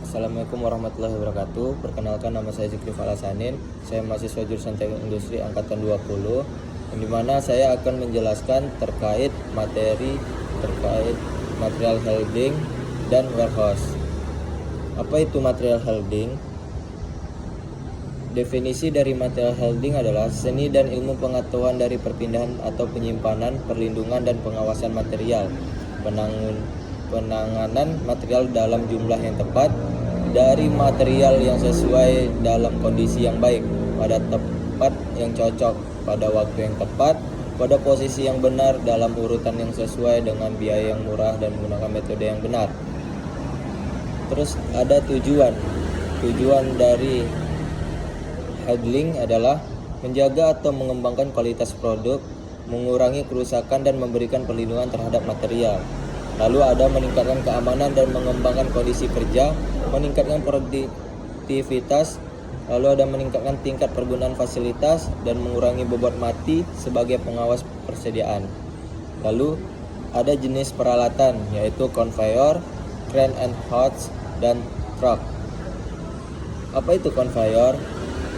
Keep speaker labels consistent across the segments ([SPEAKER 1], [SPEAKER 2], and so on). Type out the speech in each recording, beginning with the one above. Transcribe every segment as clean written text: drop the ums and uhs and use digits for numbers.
[SPEAKER 1] Assalamualaikum warahmatullahi wabarakatuh. Perkenalkan, nama saya Zikri Falasanin. Saya mahasiswa jurusan Teknik Industri angkatan 20, yang dimana saya akan menjelaskan terkait material holding dan warehouse. Apa itu material holding? Definisi dari material holding adalah seni dan ilmu pengetahuan dari perpindahan atau penyimpanan, perlindungan dan pengawasan material, penanganan material dalam jumlah yang tepat, dari material yang sesuai dalam kondisi yang baik, pada tempat yang cocok, pada waktu yang tepat, pada posisi yang benar, dalam urutan yang sesuai, dengan biaya yang murah dan menggunakan metode yang benar. Terus ada tujuan dari holding adalah menjaga atau mengembangkan kualitas produk, mengurangi kerusakan dan memberikan perlindungan terhadap material. Lalu ada meningkatkan keamanan dan mengembangkan kondisi kerja, meningkatkan produktivitas, lalu ada meningkatkan tingkat pergunaan fasilitas dan mengurangi bobot mati sebagai pengawas persediaan. Lalu ada jenis peralatan, yaitu conveyor, crane and hoist, dan truck. Apa itu conveyor?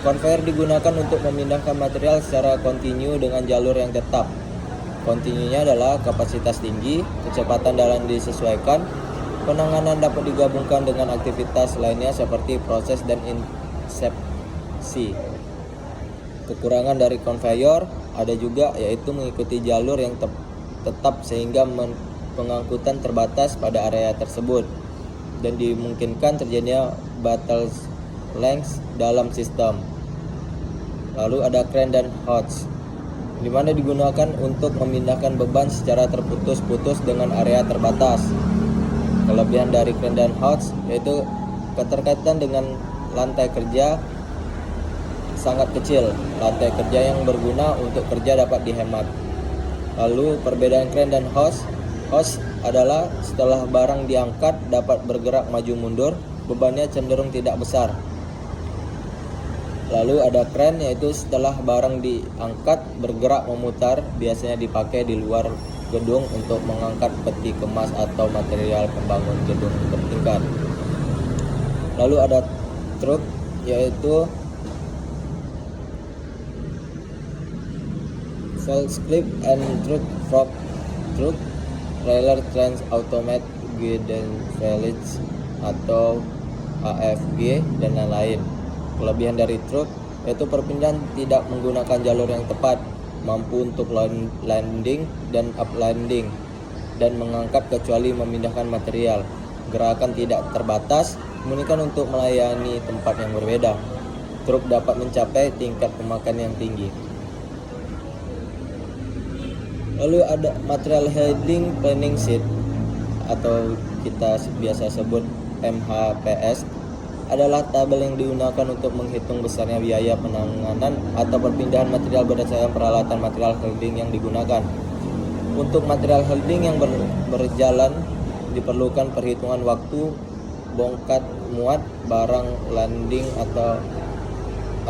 [SPEAKER 1] Conveyor digunakan untuk memindahkan material secara kontinu dengan jalur yang tetap. Kontinunya adalah kapasitas tinggi, kecepatan dalam disesuaikan, penanganan dapat digabungkan dengan aktivitas lainnya seperti proses dan insepsi. Kekurangan dari conveyor ada juga, yaitu mengikuti jalur yang tetap sehingga pengangkutan terbatas pada area tersebut dan dimungkinkan terjadinya bottlenecks dalam sistem. Lalu ada crane dan hoist, di mana digunakan untuk memindahkan beban secara terputus-putus dengan area terbatas. Kelebihan dari crane dan hoist yaitu keterkaitan dengan lantai kerja sangat kecil. Lantai kerja yang berguna untuk kerja dapat dihemat. Lalu perbedaan crane dan hoist adalah setelah barang diangkat dapat bergerak maju mundur, bebannya cenderung tidak besar. Lalu ada crane, yaitu setelah barang diangkat bergerak memutar, biasanya dipakai di luar gedung untuk mengangkat peti kemas atau material pembangun gedung bertingkat. Lalu ada truk, yaitu forklift and truck, trailer trans automated guidance vehicles atau AFG dan lain-lain. Kelebihan dari truk yaitu perpindahan tidak menggunakan jalur yang tepat, mampu untuk landing dan uplanding, dan mengangkat kecuali memindahkan material. Gerakan tidak terbatas, memungkinkan untuk melayani tempat yang berbeda. Truk dapat mencapai tingkat pemakaian yang tinggi. Lalu ada material handling planning sheet atau kita biasa sebut MHPS, adalah tabel yang digunakan untuk menghitung besarnya biaya penanganan atau perpindahan material berdasarkan peralatan material holding yang digunakan. Untuk material holding yang berjalan diperlukan perhitungan waktu bongkat muat, barang landing atau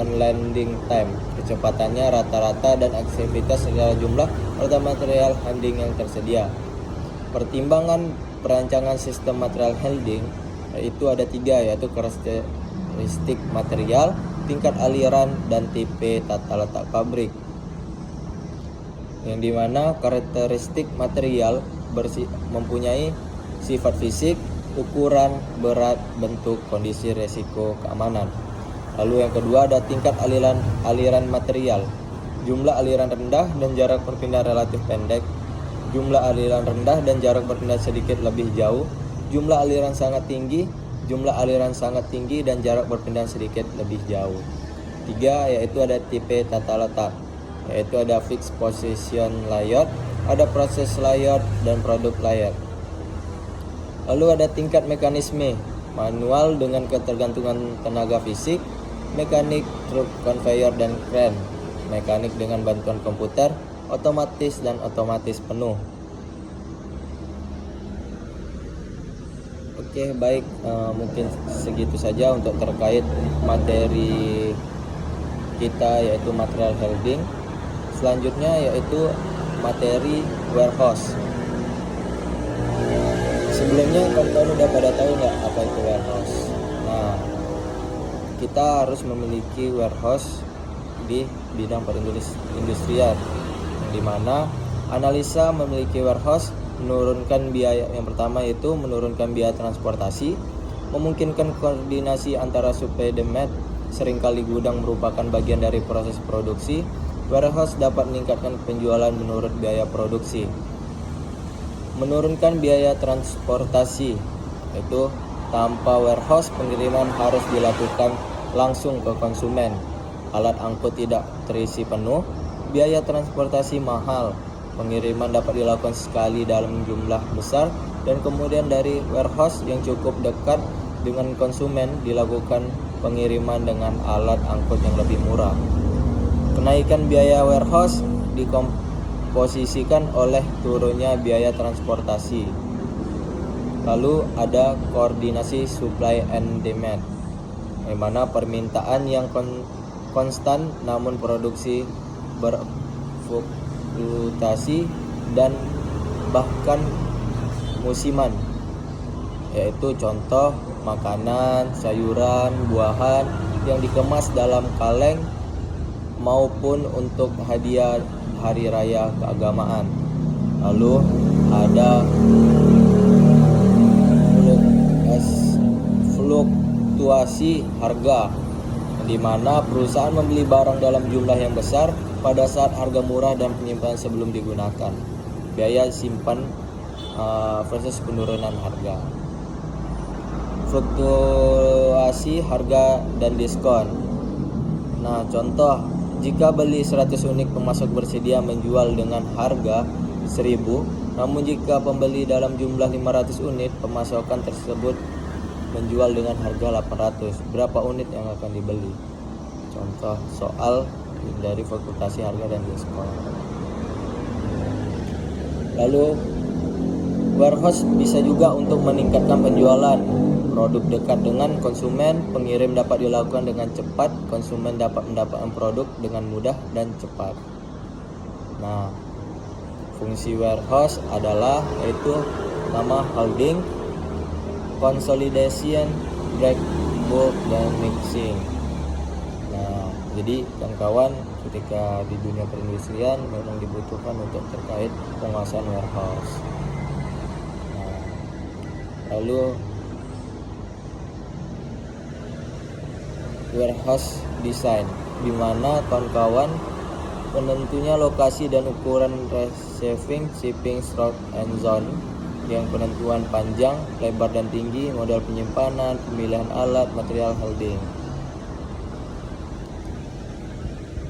[SPEAKER 1] unlanding time, kecepatannya rata-rata, dan aktivitas segala jumlah serta material handling yang tersedia. Pertimbangan perancangan sistem material holding itu ada 3, yaitu karakteristik material, tingkat aliran, dan tipe tata letak pabrik. Yang dimana karakteristik material mempunyai sifat fisik, ukuran, berat, bentuk, kondisi, resiko, keamanan. Lalu yang kedua ada tingkat aliran material, jumlah aliran rendah dan jarak perpindahan relatif pendek, jumlah aliran rendah dan jarak perpindahan sedikit lebih jauh, jumlah aliran sangat tinggi, dan jarak perpindahan sedikit lebih jauh. 3, yaitu ada tipe tata letak, yaitu ada fixed position layout, ada proses layout, dan produk layout. Lalu ada tingkat mekanisme, manual dengan ketergantungan tenaga fisik, mekanik, truk, conveyor, dan crane, mekanik dengan bantuan komputer, otomatis, dan otomatis penuh. Oke, baik, mungkin segitu saja untuk terkait materi kita, yaitu material holding. Selanjutnya yaitu materi warehouse. Sebelumnya kamu udah pada tahu nggak apa itu warehouse? Nah, kita harus memiliki warehouse di bidang perindustrian, di mana analisa memiliki warehouse menurunkan biaya. Yang pertama itu menurunkan biaya transportasi, memungkinkan koordinasi antara supply demand. Seringkali gudang merupakan bagian dari proses produksi. Warehouse dapat meningkatkan penjualan menurut biaya produksi. Menurunkan biaya transportasi, itu tanpa warehouse pengiriman harus dilakukan langsung ke konsumen. Alat angkut tidak terisi penuh, biaya transportasi mahal. Pengiriman dapat dilakukan sekali dalam jumlah besar dan kemudian dari warehouse yang cukup dekat dengan konsumen dilakukan pengiriman dengan alat angkut yang lebih murah. Kenaikan biaya warehouse dikomposisikan oleh turunnya biaya transportasi. Lalu ada koordinasi supply and demand, di mana permintaan yang konstan namun produksi berfluktuasi dan bahkan musiman, yaitu contoh makanan, sayuran, buahan yang dikemas dalam kaleng maupun untuk hadiah hari raya keagamaan. Lalu ada fluktuasi harga, di mana perusahaan membeli barang dalam jumlah yang besar pada saat harga murah dan penyimpanan sebelum digunakan. Biaya simpan versus penurunan harga. Fluktuasi harga dan diskon. Nah, contoh, jika beli 100 unit, pemasok bersedia menjual dengan harga 1.000, namun jika pembeli dalam jumlah 500 unit, pemasokan tersebut menjual dengan harga 800. Berapa unit yang akan dibeli? Contoh soal dari fluktuasi harga dan diskon. Lalu warehouse bisa juga untuk meningkatkan penjualan produk dekat dengan konsumen. Pengirim dapat dilakukan dengan cepat, konsumen dapat mendapatkan produk dengan mudah dan cepat. Nah, fungsi warehouse adalah yaitu nama holding, consolidation, break bulk, dan mixing. Nah, jadi kawan-kawan, ketika di dunia perindustrian memang dibutuhkan untuk terkait penguasaan warehouse. Lalu warehouse design, di mana kawan-kawan penentunya lokasi dan ukuran receiving, shipping, stock, and zone, yang penentuan panjang, lebar dan tinggi, modal penyimpanan, pemilihan alat, material holding.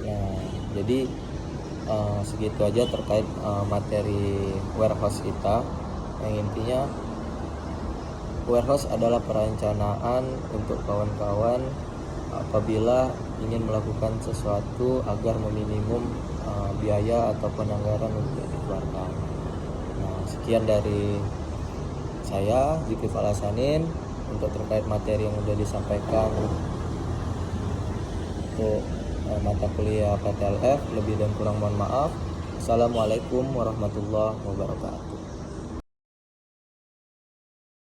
[SPEAKER 1] Nah, jadi segitu aja terkait materi warehouse kita. Yang intinya warehouse adalah perencanaan untuk kawan-kawan apabila ingin melakukan sesuatu agar meminimum biaya ataupun anggaran untuk dikeluarkan. Nah, sekian dari saya, Zikri Falasanin, untuk terkait materi yang sudah disampaikan untuk mata kuliah PTLF. Lebih dan kurang mohon maaf. Assalamualaikum warahmatullahi wabarakatuh.